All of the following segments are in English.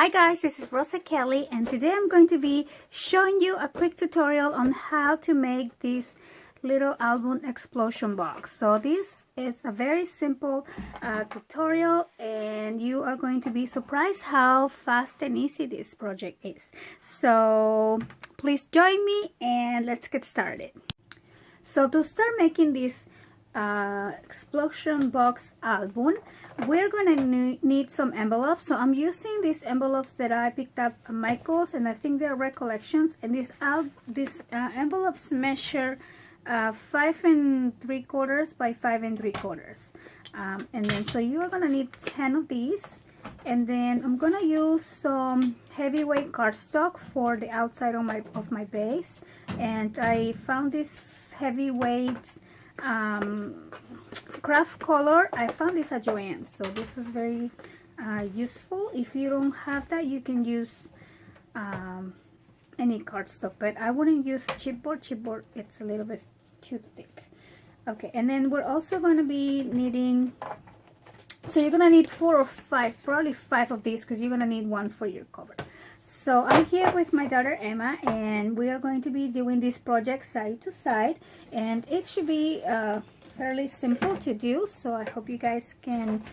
Hi guys, this is Rosa Kelly and today I'm going to be showing you a quick tutorial on how to make this little album explosion box. So this is a very simple tutorial and you are going to be surprised how fast and easy this project is. So please join me and let's get started. So to start making this explosion box album, we're gonna need some envelopes. So I'm using these envelopes that I picked up at Michael's, and I think they're recollections, and these envelopes measure 5 3/4 by 5 3/4, and then so you are gonna need 10 of these. And then I'm gonna use some heavyweight cardstock for the outside of my base, and I found this heavyweight craft color. I found this at Joann's, so this was very useful. If you don't have that, you can use any cardstock, but I wouldn't use chipboard. Chipboard, it's a little bit too thick. Okay, and then we're also going to be needing, so you're gonna need 4 or 5, probably 5 of these, because you're gonna need one for your cover. So I'm here with my daughter Emma, and we are going to be doing this project side to side, and it should be fairly simple to do. So I hope you guys can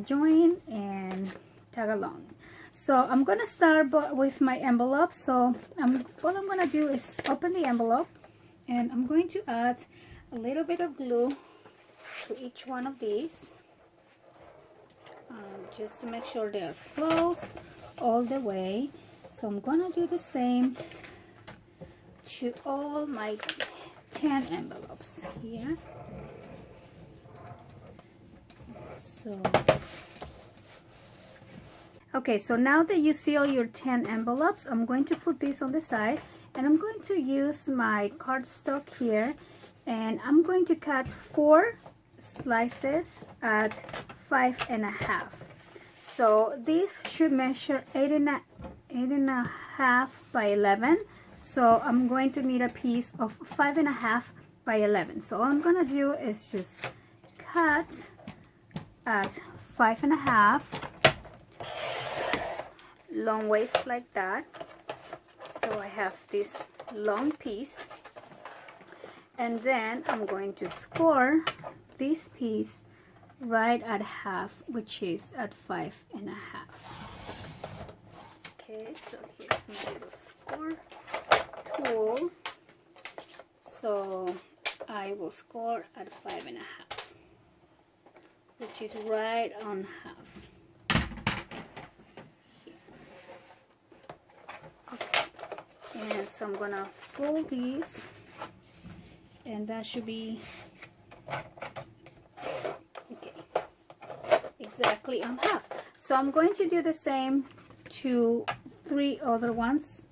join and tag along. So I'm gonna start with my envelope. So what I'm gonna do is open the envelope, and I'm going to add a little bit of glue to each one of these, just to make sure they're closed all the way. So I'm gonna do the same to all my 10 envelopes here. So okay, so now that you see all your 10 envelopes, I'm going to put this on the side, and I'm going to use my cardstock here, and I'm going to cut 4 slices at 5 1/2. So this should measure 8 1/2 by 11. So I'm going to need a piece of 5 1/2 by 11. So all I'm gonna do is just cut at 5 1/2, long waist like that. So I have this long piece, and then I'm going to score this piece right at half, which is at 5 1/2. Okay, so here's my little score tool. So I will score at 5 1/2, which is right on half. Here. Okay, and so I'm gonna fold these, and that should be exactly on half. So I'm going to do the same to 3 other ones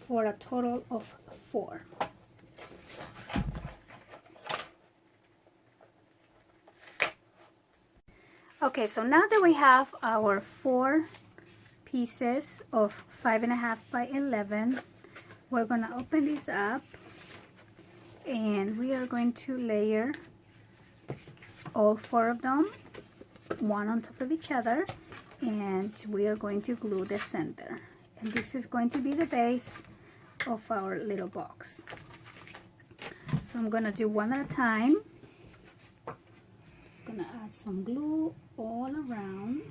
for a total of 4. Okay, so now that we have our 4 pieces of 5 1/2 by 11, we're gonna open this up, and we are going to layer all 4 of them, one on top of each other, and we are going to glue the center, and this is going to be the base of our little box. So I'm gonna do one at a time. Just gonna add some glue all around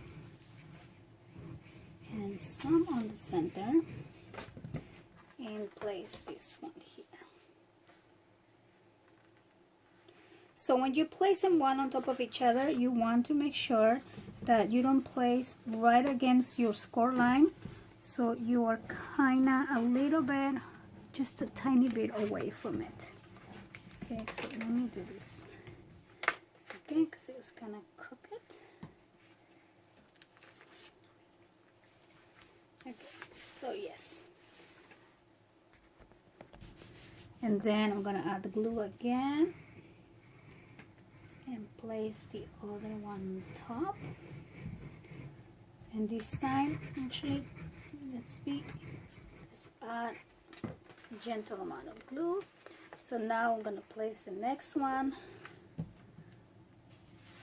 and some on the center, and place this one here. So when you place them one on top of each other, you want to make sure that you don't place right against your score line. So you are kinda a little bit, just a tiny bit away from it. Okay, so let me do this again because it was kind of crooked. Okay, so yes. And then I'm gonna add the glue again, and place the other one on top, and this time actually let's add a gentle amount of glue. So now I'm going to place the next one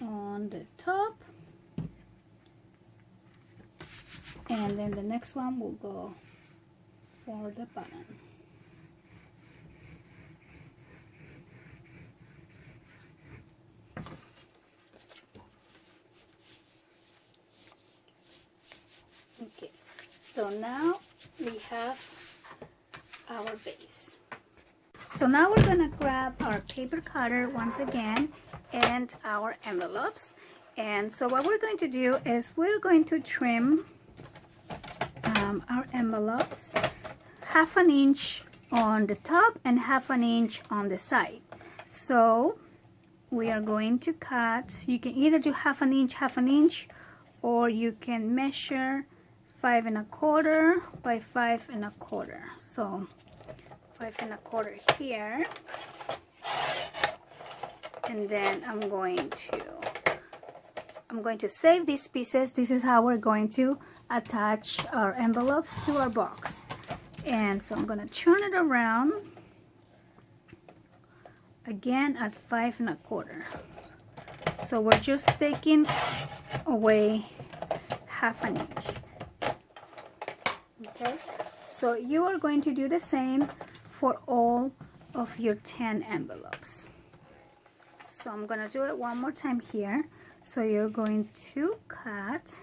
on the top, and then the next one will go for the bottom. Okay, so now we have our base. So now we're gonna grab our paper cutter once again and our envelopes. And so what we're going to do is we're going to trim our envelopes 1/2 inch on the top and 1/2 inch on the side. So we are going to cut, you can either do 1/2 inch, 1/2 inch, or you can measure 5 1/4 by 5 1/4. So 5 1/4 here, and then I'm going to save these pieces. This is how we're going to attach our envelopes to our box. And so I'm going to turn it around again at 5 1/4. So we're just taking away 1/2 inch. Okay, so you are going to do the same for all of your 10 envelopes. So I'm going to do it one more time here. So you're going to cut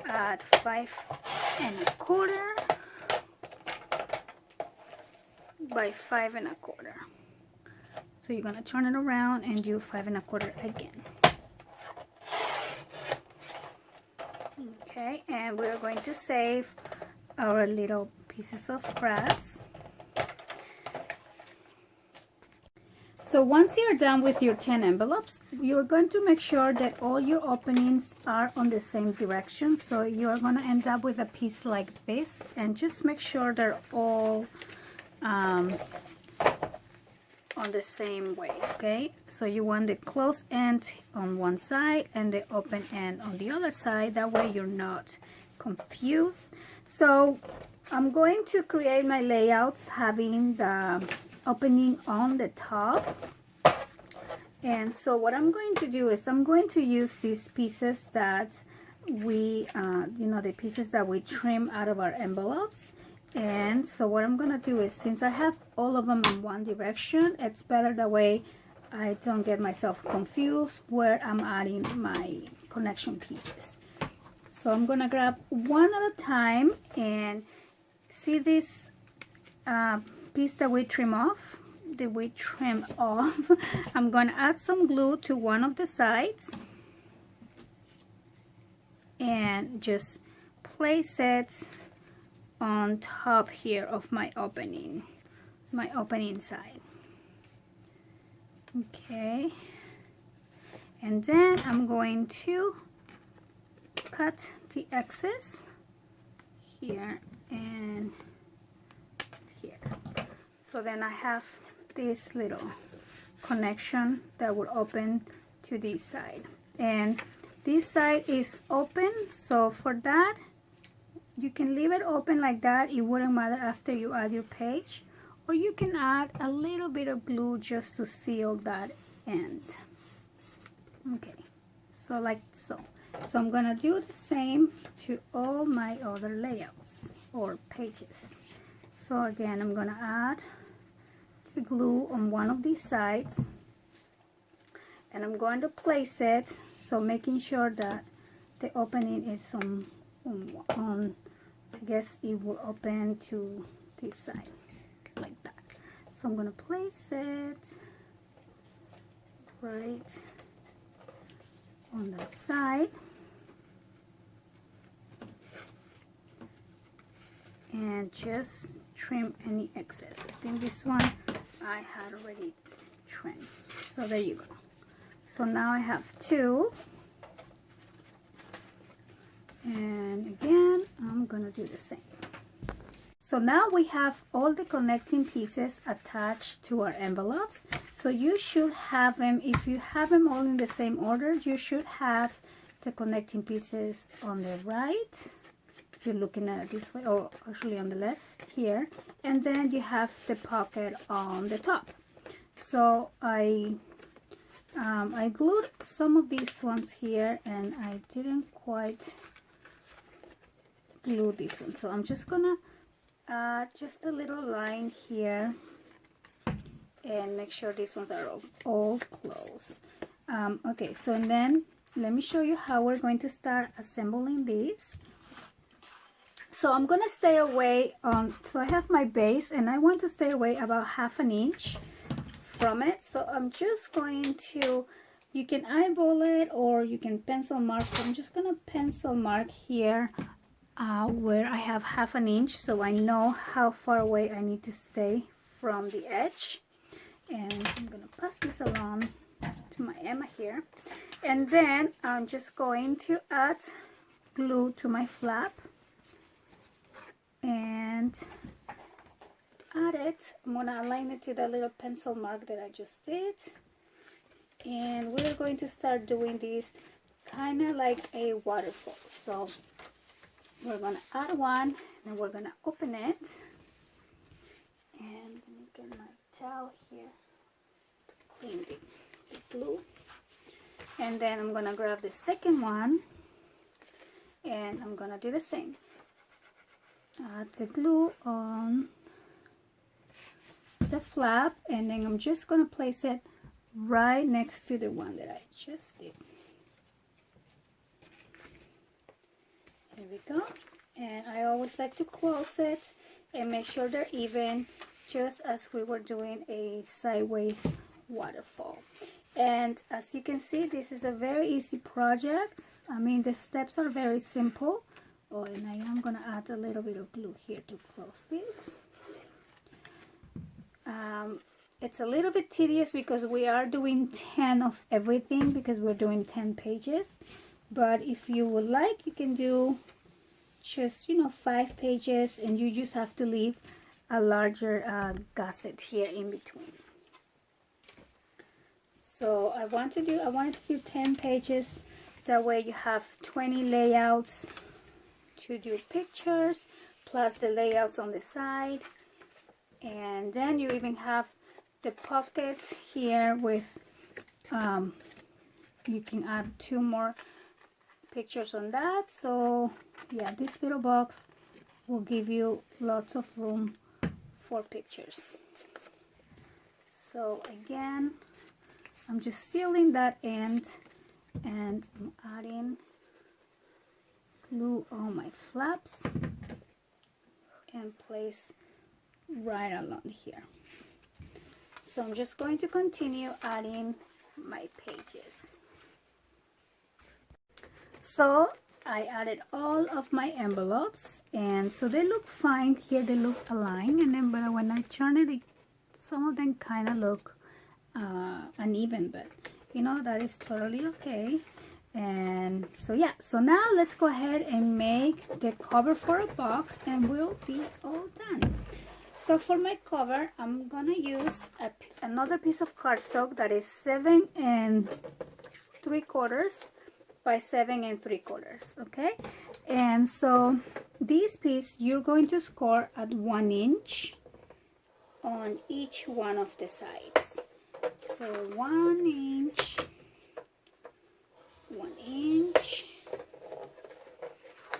at 5 1/4 by 5 1/4. So you're going to turn it around and do 5 1/4 again. Okay, and we're going to save our little pieces of scraps. So once you're done with your 10 envelopes, you're going to make sure that all your openings are on the same direction. So you're going to end up with a piece like this, and just make sure they're all on the same way. Okay, so you want the closed end on one side and the open end on the other side. That way you're not confused. So I'm going to create my layouts having the opening on the top. And so what I'm going to do is I'm going to use these pieces that we the pieces that we trim out of our envelopes. And so what I'm gonna do is, since I have all of them in one direction, it's better that way I don't get myself confused where I'm adding my connection pieces. So I'm gonna grab one at a time, and see this piece that we trim off, I'm gonna add some glue to one of the sides and just place it on top here of my opening side. Okay, and then I'm going to cut the excess here and here. So then I have this little connection that will open to this side, and this side is open, so for that you can leave it open like that. It wouldn't matter after you add your page, or you can add a little bit of glue just to seal that end. Okay, so like so. So I'm gonna do the same to all my other layouts or pages. So again, I'm gonna add the glue on one of these sides, and I'm going to place it, so making sure that the opening is on I guess it will open to this side like that. So I'm going to place it right on that side, and just trim any excess. I think this one I had already trimmed. So there you go. So now I have two, and again I'm gonna do the same. So now we have all the connecting pieces attached to our envelopes. So you should have them, if you have them all in the same order, you should have the connecting pieces on the right, if you're looking at it this way, or actually on the left here, and then you have the pocket on the top. So I glued some of these ones here, and I didn't quite glue this one. So I'm just gonna add just a little line here and make sure these ones are all closed. Okay, so and then let me show you how we're going to start assembling these. So I'm gonna stay away so I have my base and I want to stay away about 1/2 inch from it. So I'm just going to, you can eyeball it or you can pencil mark. So I'm just gonna pencil mark here where I have 1/2 inch, so I know how far away I need to stay from the edge. And I'm gonna pass this along to my Emma here, and then I'm just going to add glue to my flap and add it. I'm gonna align it to the little pencil mark that I just did, and we're going to start doing this kind of like a waterfall. So we're gonna add one and we're gonna open it, and let me get my towel here to clean the glue. And then I'm gonna grab the second one and I'm gonna do the same. Add the glue on the flap, and then I'm just gonna place it right next to the one that I just did. Here we go. And I always like to close it and make sure they're even, just as we were doing a sideways waterfall. And as you can see, this is a very easy project. I mean, the steps are very simple. Oh, and I am gonna add a little bit of glue here to close this. It's a little bit tedious because we are doing 10 of everything, because we're doing 10 pages. But if you would like, you can do just, 5 pages, and you just have to leave a larger gusset here in between. So I wanted to do 10 pages. That way you have 20 layouts to do pictures, plus the layouts on the side. And then you even have the pocket here with, you can add 2 more pictures on that. So yeah, this little box will give you lots of room for pictures. So again, I'm just sealing that end, and I'm adding glue on my flaps and place right along here. So I'm just going to continue adding my pages. So I added all of my envelopes, and so they look fine here. They look aligned, and then but when I turn it, some of them kind of look uneven, but that is totally okay. And so yeah, so now let's go ahead and make the cover for a box, and we'll be all done. So for my cover, I'm gonna use another piece of cardstock that is 7 3/4 by 7 3/4. Okay, and so this piece you're going to score at 1 inch on each one of the sides. So 1 inch, 1 inch.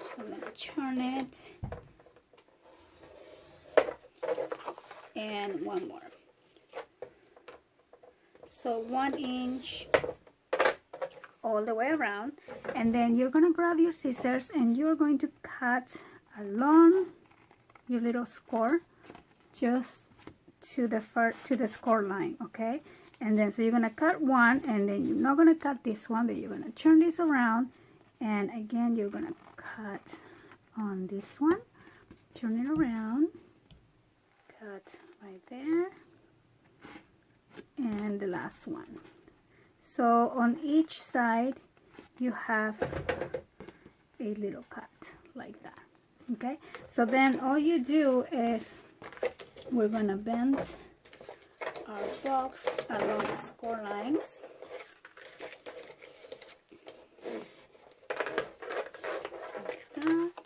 So I'm gonna turn it, and one more. So 1 inch all the way around, and then you're gonna grab your scissors and you're going to cut along your little score just to the score line. Okay, and then so you're gonna cut one, and then you're not gonna cut this one, but you're gonna turn this around, and again you're gonna cut on this one, turn it around, cut right there, and the last one. So on each side you have a little cut like that. Okay, so then all you do is we're gonna bend our box along the score lines. Like that.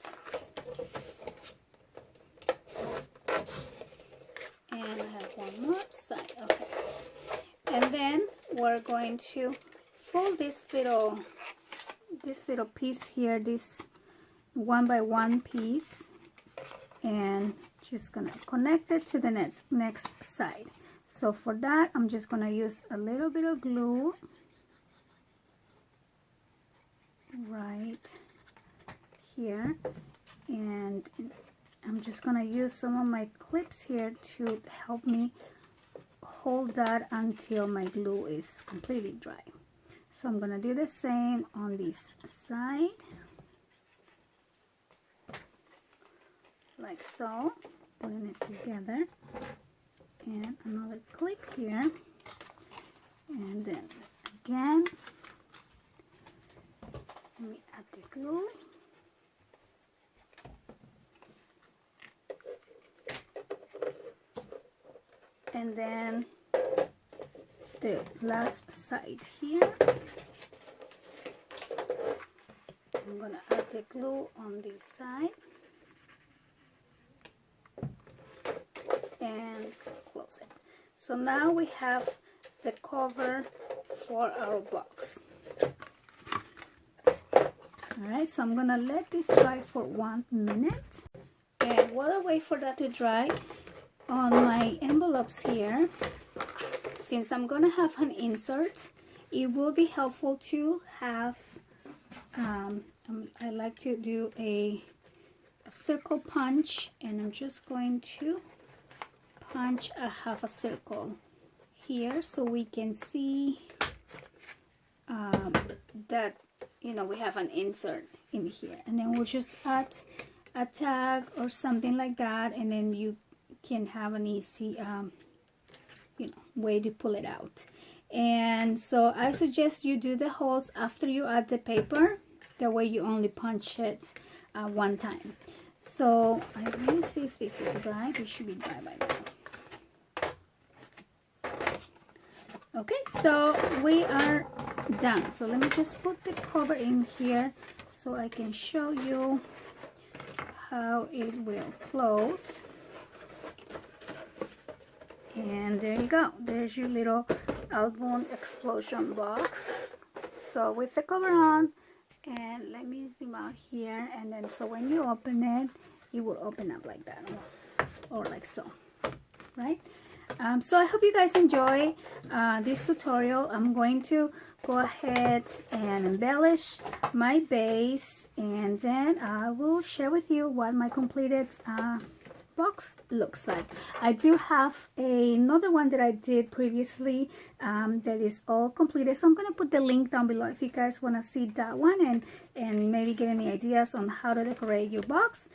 And I have one more side. Okay. And then we're going to fold this little piece here, this one by one piece and just gonna connect it to the next side. So for that, I'm just gonna use a little bit of glue right here, and I'm just gonna use some of my clips here to help me hold that until my glue is completely dry. So I'm gonna do the same on this side, like so, putting it together, and another clip here, and then again, let me add the glue. And then the last side here, I'm gonna add the glue on this side and close it. So now we have the cover for our box. Alright, so I'm gonna let this dry for 1 minute, and while I wait for that to dry, on my envelopes here, since I'm gonna have an insert, it will be helpful to have I like to do a circle punch, and I'm just going to punch a half a circle here so we can see that, you know, we have an insert in here, and then we'll just add a tag or something like that, and then you can have an easy you know, way to pull it out. And so I suggest you do the holes after you add the paper, that way you only punch it one time. So I'm going to see if this is dry. It should be dry by now. Okay, so we are done. So let me just put the cover in here so I can show you how it will close. And there you go, there's your little album explosion box. So with the cover on, and let me zoom out here, and then so when you open it, it will open up like that, or like so, right? So I hope you guys enjoy this tutorial. I'm going to go ahead and embellish my base, and then I will share with you what my completed box looks like. I do have another one that I did previously that is all completed, so I'm going to put the link down below if you guys want to see that one and maybe get any ideas on how to decorate your box.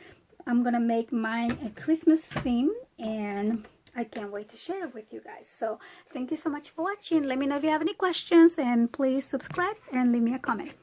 I'm going to make mine a Christmas theme, and I can't wait to share it with you guys. So thank you so much for watching. Let me know if you have any questions, and please subscribe and leave me a comment.